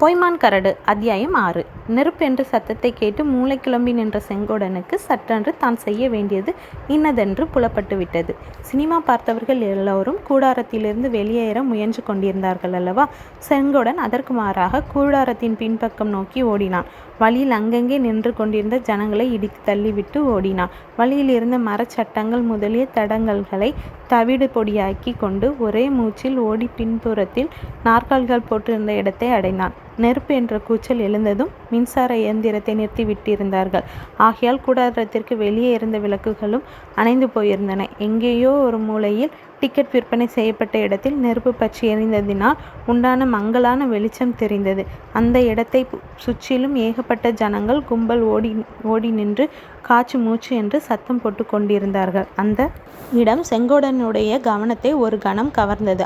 பொய்மான் கரடு அத்தியாயம் 6. நெருப்பு என்ற சத்தத்தை கேட்டு மூளை கிளம்பி நின்ற செங்கோடனுக்கு சட்டென்று தான் செய்ய வேண்டியது இன்னதென்று புலப்பட்டு விட்டது. சினிமா பார்த்தவர்கள் எல்லோரும் கூடாரத்திலிருந்து வெளியேற முயன்று கொண்டிருந்தார்கள் அல்லவா. செங்கோடன் அதற்கு மாறாக கூடாரத்தின் பின்பக்கம் நோக்கி ஓடினான். வழியில் அங்கங்கே நின்று கொண்டிருந்த ஜனங்களை இடித்து தள்ளிவிட்டு ஓடினான். வழியில் இருந்த மரச்சட்டங்கள் முதலிய தடங்கல்களை தவிடு பொடியாக்கி கொண்டு ஒரே மூச்சில் ஓடி பின்புறத்தில் நாற்காலிகள் போட்டிருந்த இடத்தை அடைந்தான். நெருப்பு என்ற கூச்சல் எழுந்ததும் மின்சார இயந்திரத்தை நிறுத்திவிட்டிருந்தார்கள். ஆகையால் கூடாரத்திற்கு வெளியே இருந்த விளக்குகளும் அணைந்து போயிருந்தன. எங்கேயோ ஒரு மூலையில் டிக்கெட் விற்பனை செய்யப்பட்ட இடத்தில் நெருப்பு பற்றி எரிந்ததினால் உண்டான மங்கலான வெளிச்சம் தெரிந்தது. அந்த இடத்தை சுற்றிலும் ஏகப்பட்ட ஜனங்கள் கும்பல் ஓடி நின்று காச்சு மூச்சு என்று சத்தம் போட்டு கொண்டிருந்தார்கள். அந்த இடம் செங்கோடனுடைய கவனத்தை ஒரு கணம் கவர்ந்தது.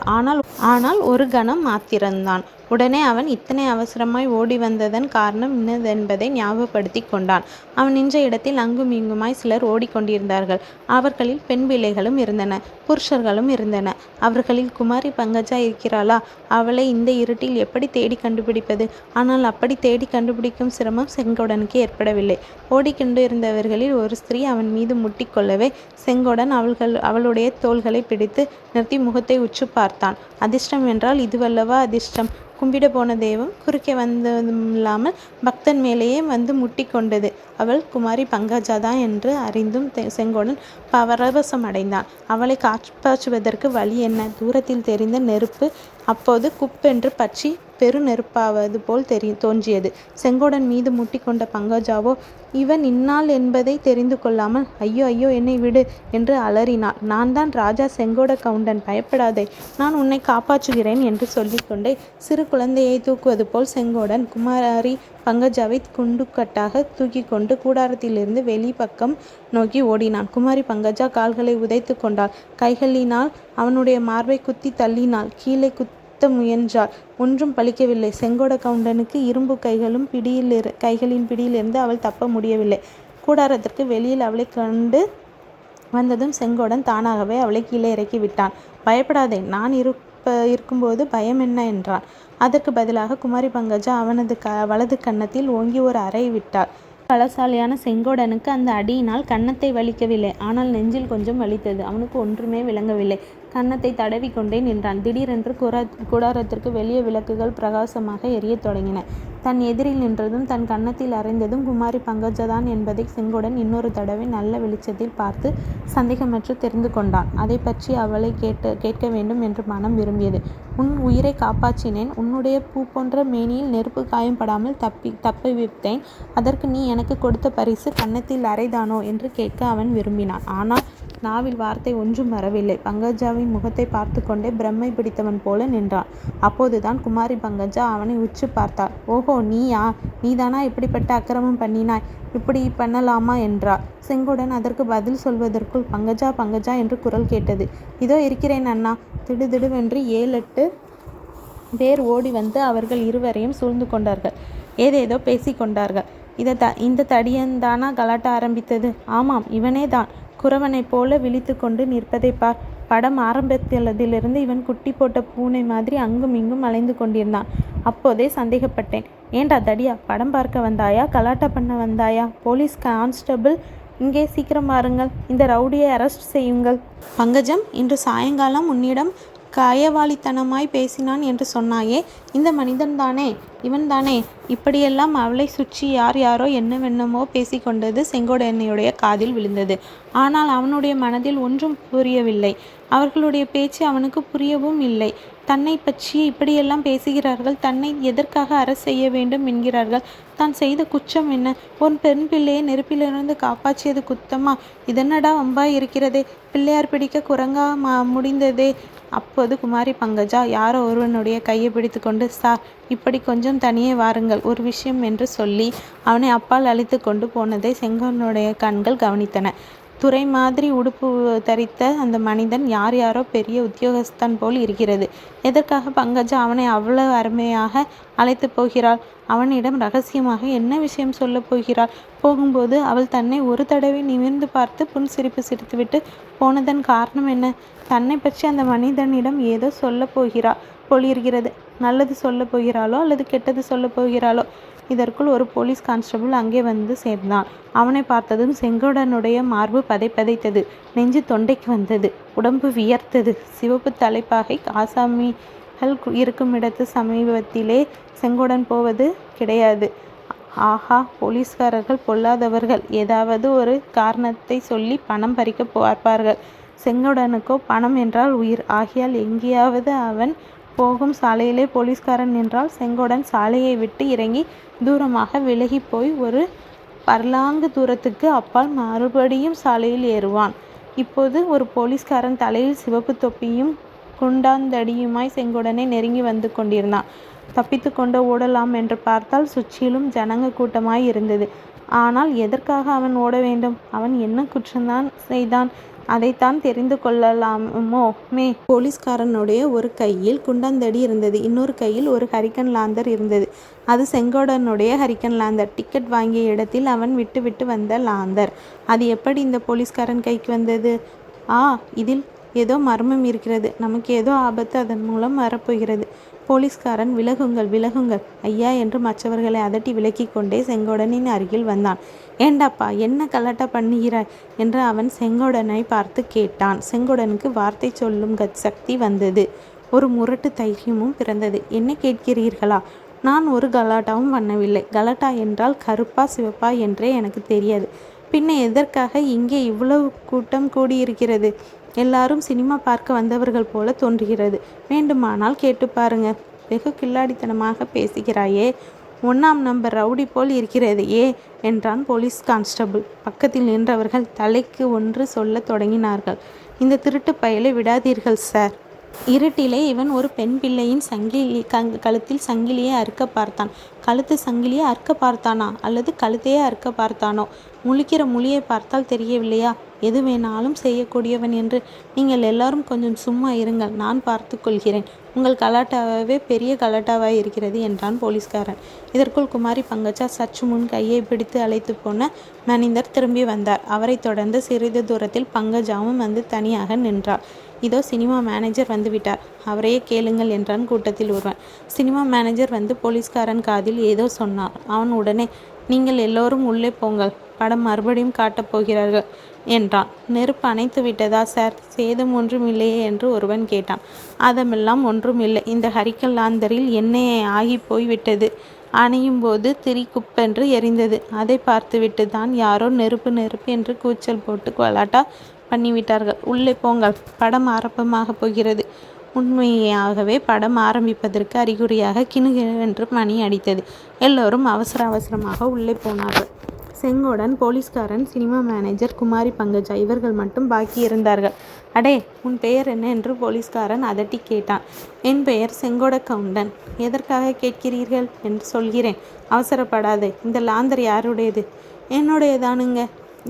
ஆனால் ஒரு கணம் மாத்திரம்தான். உடனே அவன் இத்தனை அவசரமாய் ஓடி வந்ததன் காரணம் இன்னதென்பதை ஞாபகப்படுத்தி கொண்டான். அவன் நின்ற இடத்தில் அங்கும் இங்குமாய் சிலர் ஓடிக்கொண்டிருந்தார்கள். அவர்களில் பெண் பிள்ளைகளும் இருந்தன, புருஷர்களும் இருந்தன. அவர்களில் குமாரி பங்கஜா இருக்கிறாளா? அவளை இந்த இருட்டில் எப்படி தேடி கண்டுபிடிப்பது? ஆனால் அப்படி தேடி கண்டுபிடிக்கும் சிரமம் செங்கோடனுக்கு ஏற்படவில்லை. ஓடிக்கொண்டு இருந்தவர்களில் ஒரு ஸ்திரீ அவன் மீது முட்டிக்கொள்ளவே செங்கோடன் அவளுடைய தோள்களை பிடித்து நிறுத்தி முகத்தை உற்று பார்த்தான். அதிர்ஷ்டம் என்றால் இதுவல்லவா அதிர்ஷ்டம். கும்பிட போன தெய்வம் குறுக்கே வந்ததுமில்லாமல் பக்தன் மேலேயே வந்து முட்டி கொண்டது. அவள் குமாரி பங்கஜாதான் என்று அறிந்தும் செங்கோடன் பரவசம் அடைந்தான். அவளை காப்பாற்றுவதற்கு வழி என்ன? தூரத்தில் தெரிந்த நெருப்பு அப்போது குப்பென்று பற்றி பெரு நெருப்பாவது போல் தோன்றியது. செங்கோடன் மீது முட்டி கொண்ட பங்கஜாவோ இவன் இன்னாள் என்பதை தெரிந்து கொள்ளாமல் ஐயோ ஐயோ என்னை விடு என்று அலறினாள். நான் தான் ராஜா செங்கோட கவுண்டன், பயப்படாதே, நான் உன்னை காப்பாற்றுகிறேன் என்று சொல்லிக்கொண்டே சிறு குழந்தையை தூக்குவது போல் செங்கோடன் குமாரி பங்கஜாவை குண்டுக்கட்டாக தூக்கி கொண்டு கூடாரத்திலிருந்து வெளிப்பக்கம் நோக்கி ஓடினான். குமாரி பங்கஜா கால்களை உதைத்து கொண்டாள். கைகளினால் அவனுடைய மார்பை குத்தி தள்ளினாள். கீழே குத்த முயன்றாள். ஒன்றும் பலிக்கவில்லை. செங்கோட கவுண்டனுக்கு இரும்பு கைகளின் பிடியிலிருந்து அவள் தப்ப முடியவில்லை. கூடாரத்திற்கு வெளியில் அவளை கண்டு வந்ததும் செங்கோடன் தானாகவே அவளை கீழே இறக்கி விட்டான். பயப்படாதே, நான் இருக்கும்போது பயம் என்ன என்றான். அதற்கு பதிலாக குமாரி பங்கஜா அவனது வலது கன்னத்தில் ஓங்கி ஒரு அறை விட்டாள். பலசாலியான செங்கோடனுக்கு அந்த அடியினால் கன்னத்தை வலிக்கவில்லை, ஆனால் நெஞ்சில் கொஞ்சம் வலித்தது. அவனுக்கு ஒன்றுமே விளங்கவில்லை. கன்னத்தை தடவி கொண்டே நின்றான். திடீரென்று கூடாரத்திற்கு வெளியே விளக்குகள் பிரகாசமாக எரியத் தொடங்கின. தன் எதிரில் நின்றதும் தன் கன்னத்தில் அறைந்ததும் குமாரி பங்கஜாதான் என்பதை செங்கோடன் இன்னொரு தடவை நல்ல வெளிச்சத்தில் பார்த்து சந்தேகமற்று தெரிந்து கொண்டான். அதை பற்றி அவளை கேட்க வேண்டும் என்று மனம் விரும்பியது. உன் உயிரை காப்பாற்றினேன். உன்னுடைய பூ போன்ற மேனியில் நெருப்பு காயம் படாமல் தப்பிவித்தேன். அதற்கு நீ எனக்கு கொடுத்த பரிசு கன்னத்தில் அறைதானோ என்று கேட்க அவன் விரும்பினான். ஆனால் நாவில் வார்த்தை ஒன்றும் வரவில்லை. பங்கஜாவின் முகத்தை பார்த்து கொண்டே பிரம்மை பிடித்தவன் போல நின்றான். அப்போதுதான் குமாரி பங்கஜா அவனை உற்று பார்த்தாள். ஓஹோ, நீயா? நீதானா இப்படிப்பட்ட அக்கிரமம் பண்ணினாய்? இப்படி பண்ணலாமா என்றாள். செங்கோடன் அதற்கு பதில் சொல்வதற்குள் பங்கஜா பங்கஜா என்று குரல் கேட்டது. இதோ இருக்கிறேன் அண்ணா. திடுதிடுவென்று 7-8 பேர் ஓடி வந்து அவர்கள் இருவரையும் சூழ்ந்து கொண்டார்கள். ஏதேதோ பேசி கொண்டார்கள். இந்த தடியன்தானா கலாட்ட ஆரம்பித்தது? ஆமாம், இவனே தான். குறவனைப் போல விழித்து கொண்டு நிற்பதை பார். படம் ஆரம்பத்திலிருந்து இவன் குட்டி போட்ட பூனை மாதிரி அங்கும் இங்கும் அலைந்து கொண்டிருந்தான். அப்போதே சந்தேகப்பட்டேன். ஏண்டா தடியா, படம் பார்க்க வந்தாயா, கலாட்டா பண்ண வந்தாயா? போலீஸ் கான்ஸ்டபிள், இங்கே சீக்கிரம் வாருங்கள், இந்த ரவுடியை அரெஸ்ட் செய்யுங்கள். பங்கஜம், இன்று சாயங்காலம் உன்னிடம் கயவாளித்தனமாய் பேசினான் என்று சொன்னாயே, இந்த மனிதன்தானே, இவன்தானே? இப்படியெல்லாம் அவளை சுற்றி யாரோ என்னவென்னமோ பேசிக்கொண்டது செங்கோடனுடைய காதில் விழுந்தது. ஆனால் அவனுடைய மனதில் ஒன்றும் புரியவில்லை. அவர்களுடைய பேச்சு அவனுக்கு புரியவும் இல்லை. தன்னை பற்றி இப்படியெல்லாம் பேசுகிறார்கள். தன்னை எதற்காக அரெஸ்ட் செய்ய வேண்டும் என்கிறார்கள். தான் செய்த குற்றம் என்ன? ஒரு பெண் பிள்ளையை நெருப்பிலிருந்து காப்பாற்றியது குத்தமா? இதென்னடா வம்பாய் இருக்கிறதே. பிள்ளையார் பிடிக்க குரங்கா முடிந்ததே. அப்போது குமாரி பங்கஜா யாரோ ஒருவனுடைய கையை பிடித்து கொண்டு, சார், இப்படி கொஞ்சம் தனியே வாருங்கள், ஒரு விஷயம் என்று சொல்லி அவனை அப்பால் அழைத்து கொண்டு போனதை செங்கோடனுடைய கண்கள் கவனித்தன. துறை மாதிரி உடுப்பு தரித்த அந்த மனிதன் யாரோ பெரிய உத்தியோகஸ்தன் போல் இருக்கிறது. எதற்காக பங்கஜா அவனை அவ்வளவு அருமையாக அழைத்து போகிறாள்? அவனிடம் ரகசியமாக என்ன விஷயம் சொல்ல போகிறாள்? போகும்போது அவள் தன்னை ஒரு தடவை நிமிர்ந்து பார்த்து புன்சிரிப்பு சிரித்துவிட்டு போனதன் காரணம் என்ன? தன்னை பற்றி அந்த மனிதனிடம் ஏதோ சொல்ல போகிறாள். பொழிகிறது. நல்லது சொல்ல போகிறாளோ அல்லது கெட்டது சொல்ல போகிறாளோ? இதற்குள் ஒரு போலீஸ் கான்ஸ்டபிள் அங்கே வந்து சேர்ந்தான். அவனை பார்த்ததும் செங்கோடனுடைய மார்பு பதைத்தது. நெஞ்சு தொண்டைக்கு வந்தது. உடம்பு வியர்த்தது. சிவப்பு தலைப்பாகை ஆசாமிகள் இருக்குமிடத்து சமீபத்திலே செங்கோடன் போவது கிடையாது. ஆஹா, போலீஸ்காரர்கள் பொல்லாதவர்கள். ஏதாவது ஒரு காரணத்தை சொல்லி பணம் பறிக்க பார்ப்பார்கள். செங்கோடனுக்கோ பணம் என்றால் உயிர். ஆகையால் எங்கேயாவது அவன் போகும் சாலையிலே போலீஸ்காரன் நின்றால் செங்கோடன் சாலையை விட்டு இறங்கி தூரமாக விலகி போய் ஒரு பர்லாங்கு தூரத்துக்கு அப்பால் மறுபடியும் சாலையில் ஏறுவான். இப்போது ஒரு போலீஸ்காரன் தலையில் சிவப்பு தொப்பியும் குண்டாந்தடியுமாய் செங்கோடனை நெருங்கி வந்து கொண்டிருந்தான். தப்பித்து கொண்டு ஓடலாம் என்று பார்த்தால் சுற்றிலும் ஜனங்க கூட்டமாய் இருந்தது. ஆனால் எதற்காக அவன் ஓட வேண்டும்? அவன் என்ன குற்றம்தான் செய்தான்? அதைத்தான் தெரிந்து கொள்ளலாமோமே. போலீஸ்காரனுடைய ஒரு கையில் குண்டாந்தடி இருந்தது. இன்னொரு கையில் ஒரு ஹரிக்கன் லாந்தர் இருந்தது. அது செங்கோடனுடைய ஹரிக்கன் லாந்தர். டிக்கெட் வாங்கிய இடத்தில் அவன் விட்டு வந்த லாந்தர். அது எப்படி இந்த போலீஸ்காரன் கைக்கு வந்தது? இதில் ஏதோ மர்மம் இருக்கிறது. நமக்கு ஏதோ ஆபத்து அதன் மூலம் வரப்போகிறது. போலீஸ்காரன் விலகுங்கள் ஐயா என்று மற்றவர்களை அதட்டி விலக்கி கொண்டே செங்கோடனின் அருகில் வந்தான். ஏண்டாப்பா, என்ன கலாட்டா பண்ணுகிறாய் என்று அவன் செங்கோடனை பார்த்து கேட்டான். செங்கோடனுக்கு வார்த்தை சொல்லும் சக்தி வந்தது. ஒரு முரட்டு தைரியமும் பிறந்தது. என்ன கேட்கிறீர்களா? நான் ஒரு கலாட்டாவும் பண்ணவில்லை. கலாட்டா என்றால் கருப்பா சிவப்பா என்றே எனக்கு தெரியாது. பின்ன எதற்காக இங்கே இவ்வளவு கூட்டம் கூடியிருக்கிறது? எல்லாரும் சினிமா பார்க்க வந்தவர்கள் போல தோன்றுகிறது. வேண்டுமானால் கேட்டு பாருங்க. வெகு கில்லாடித்தனமாக பேசுகிறாயே. 1ஆம் நம்பர் ரவுடி போல் இருக்கிறது என்றான் போலீஸ் கான்ஸ்டபிள். பக்கத்தில் நின்றவர்கள் தலைக்கு ஒன்று சொல்ல தொடங்கினார்கள். இந்த திருட்டு பயலை விடாதீர்கள் சார். இருட்டிலே இவன் ஒரு பெண் பிள்ளையின் கழுத்தில் சங்கிலியை அறுக்க பார்த்தான். கழுத்து சங்கிலியை அறுக்க பார்த்தானா அல்லது கழுத்தையே அறுக்க பார்த்தானோ? முழிக்கிற மொழியை பார்த்தால் தெரியவில்லையா எது வேணாலும் செய்யக்கூடியவன் என்று? நீங்கள் எல்லாரும் கொஞ்சம் சும்மா இருங்கள், நான் பார்த்து கொள்கிறேன். உங்கள் கலாட்டாவே பெரிய கலாட்டாவாய் இருக்கிறது என்றான் போலீஸ்காரன். இதற்குள் குமாரி பங்கஜா சற்று முன் கையை பிடித்து அழைத்து போன மனிதர் திரும்பி வந்தார். அவரை தொடர்ந்து சிறிது தூரத்தில் பங்கஜாவும் வந்து தனியாக நின்றாள். இதோ சினிமா மேனேஜர் வந்துவிட்டார், அவரையே கேளுங்கள் என்றான் கூட்டத்தில் ஒருவன். சினிமா மேனேஜர் வந்து போலீஸ்காரன் காதில் ஏதோ சொன்னார். அவன் உடனே, நீங்கள் எல்லோரும் உள்ளே போங்கள், படம் மறுபடியும் காட்டப் போகிறார்கள் என்றான். நெருப்பு அணைத்து விட்டதா சார்? சேதம் ஒன்றும் இல்லையே என்று ஒருவன் கேட்டான். அதமெல்லாம் ஒன்றும் இல்லை. இந்த ஹரிக்கன் லாந்தரில் எண்ணெய் ஆகி போய் விட்டது. அணையும் போது திரி குப்பென்று எரிந்தது. அதை பார்த்துவிட்டு தான் யாரோ நெருப்பு என்று கூச்சல் போட்டு கலாட்டா பண்ணிவிட்டார்கள். உள்ளே போங்கள், படம் ஆரம்பமாக போகிறது. உண்மையாகவே படம் ஆரம்பிப்பதற்கு அறிகுறியாக கிணுகிணு மணி அடித்தது. எல்லோரும் அவசரமாக உள்ளே போனார்கள். செங்கோடன், போலீஸ்காரன், சினிமா மேனேஜர், குமாரி பங்கஜா இவர்கள் மட்டும் பாக்கி இருந்தார்கள். அடே, உன் பெயர் என்ன என்று போலீஸ்காரன் அதட்டி கேட்டான். என் பெயர் செங்கோட கவுண்டன். எதற்காக கேட்கிறீர்கள் என்று சொல்கிறேன். அவசரப்படாதே. இந்த லாந்தர் யாருடையது? என்னுடையதானுங்க.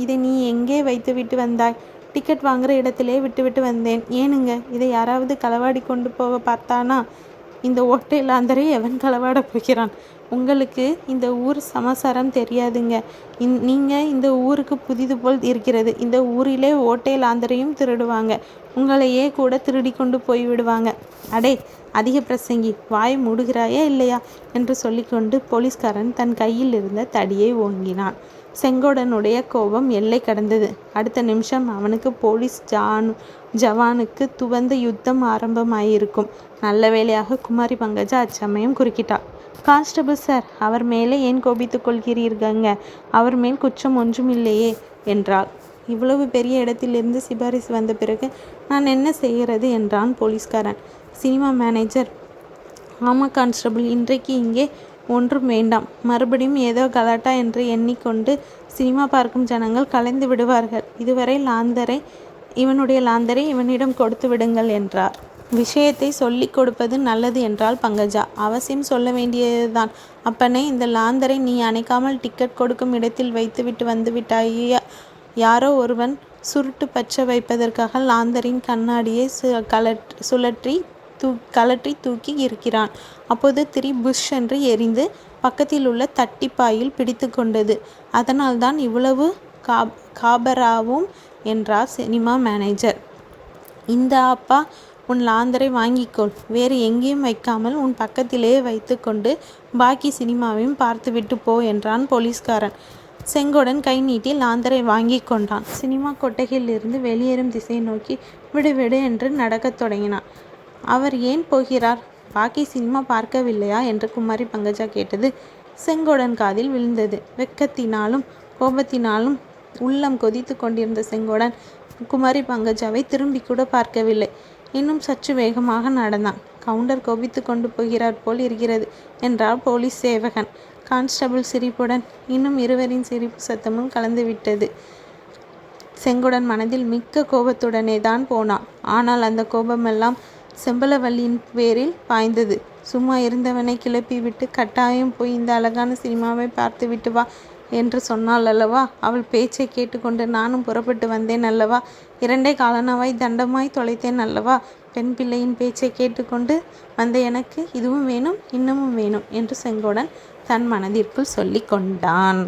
இதை நீ எங்கே வைத்துவிட்டு வந்தாய்? டிக்கெட் வாங்குகிற இடத்திலே விட்டுவிட்டு வந்தேன். ஏனுங்க, இதை யாராவது களவாடி கொண்டு போக பார்த்தானா? இந்த ஓட்டை லாந்தரை எவன் களவாட போகிறான்? உங்களுக்கு இந்த ஊர் சமாசாரம் தெரியாதுங்க. நீங்கள் இந்த ஊருக்கு புதிது போல் இருக்கிறது. இந்த ஊரிலே ஓட்டை லாந்தரையும் திருடுவாங்க. உங்களையே கூட திருடி கொண்டு போய்விடுவாங்க. அடே அதிக பிரசங்கி, வாய் மூடுகிறாயா இல்லையா என்று சொல்லிக்கொண்டு போலீஸ்காரன் தன் கையில் இருந்த தடியை ஓங்கினான். செங்கோடனுடைய கோபம் எல்லை கடந்தது. அடுத்த நிமிஷம் அவனுக்கு போலீஸ் ஜவானுக்கு துவந்த யுத்தம் ஆரம்பமாயிருக்கும். நல்ல வேளையாக குமாரி பங்கஜா அச்சமயம் குறுக்கிட்டாள். கான்ஸ்டபிள் சார், அவர் மேலே ஏன் கோபித்து கொள்கிறீர்கங்க? அவர் மேல் குற்றம் ஒன்றும் இல்லையே என்றாள். இவ்வளவு பெரிய இடத்திலிருந்து சிபாரிசு வந்த பிறகு நான் என்ன செய்கிறது என்றான் போலீஸ்காரன். சினிமா மேனேஜர், ஆமாம் கான்ஸ்டபிள், இன்றைக்கு இங்கே ஒன்றும் வேண்டாம். மறுபடியும் ஏதோ கலாட்டா என்று எண்ணிக்கொண்டு சினிமா பார்க்கும் ஜனங்கள் கலைந்து விடுவார்கள். இதுவரை இவனுடைய லாந்தரை இவனிடம் கொடுத்து விடுங்கள் என்றார். விஷயத்தை சொல்லிக் கொடுப்பது நல்லது என்றால் பங்கஜா. அவசியம் சொல்ல வேண்டியதுதான். அப்பனே, இந்த லாந்தரை நீ அணைக்காமல் டிக்கெட் கொடுக்கும் இடத்தில் வைத்துவிட்டு வந்து விட்டாயா? யாரோ ஒருவன் சுருட்டு பற்ற வைப்பதற்காக லாந்தரின் கண்ணாடியை கலற்றி தூக்கி இருக்கிறான். அப்போது திரி புஷ் என்று எரிந்து பக்கத்தில் உள்ள தட்டிப்பாயில் பிடித்து கொண்டது. அதனால்தான் இவ்வளவு காபராவும் என்றார் சினிமா மேனேஜர். இந்த அப்பா உன் லாந்தரை வாங்கிக்கொள். வேறு எங்கேயும் வைக்காமல் உன் பக்கத்திலேயே வைத்து கொண்டு பாக்கி சினிமாவையும் பார்த்துவிட்டு போ என்றான் போலீஸ்காரன். செங்கோடன் கை நீட்டி லாந்தரை வாங்கி கொண்டான். சினிமா கொட்டகையிலிருந்து வெளியேறும் திசையை நோக்கி விடு விடு என்று நடக்கத் தொடங்கினான். அவர் ஏன் போகிறார்? பாக்கி சினிமா பார்க்கவில்லையா என்று குமாரி பங்கஜா கேட்டது செங்கோடன் காதில் விழுந்தது. வெட்கத்தினாலும் கோபத்தினாலும் உள்ளம் கொதித்து கொண்டிருந்த செங்கோடன் குமாரி பங்கஜாவை திரும்பி கூட பார்க்கவில்லை. இன்னும் சற்று வேகமாக நடந்தான். கவுண்டர் கோபித்து கொண்டு போகிறார் போல் இருக்கிறது என்றார் போலீஸ் சேவகன் கான்ஸ்டபிள் சிரிப்புடன். இன்னும் இருவரின் சிரிப்பு சத்தமும் கலந்துவிட்டது. செங்கோடன் மனதில் மிக்க கோபத்துடனே தான் போனான். ஆனால் அந்த கோபமெல்லாம் செம்பலவல்லியின் பேரில் பாய்ந்தது. சும்மா இருந்தவனை கிளப்பி விட்டு கட்டாயம் போய் இந்த அழகான சினிமாவை பார்த்து விட்டு வா என்று சொன்னாள் அல்லவா? அவள் பேச்சை கேட்டுக்கொண்டு நானும் புறப்பட்டு வந்தேன் அல்லவா? 2 காலனாவாய் தண்டமாய் தொலைத்தேன் அல்லவா? பெண் பிள்ளையின் பேச்சை கேட்டுக்கொண்டு வந்த எனக்கு இதுவும் வேணும் இன்னமும் வேணும் என்று செங்கோடன் தன் மனதிற்குள் சொல்லி கொண்டான்.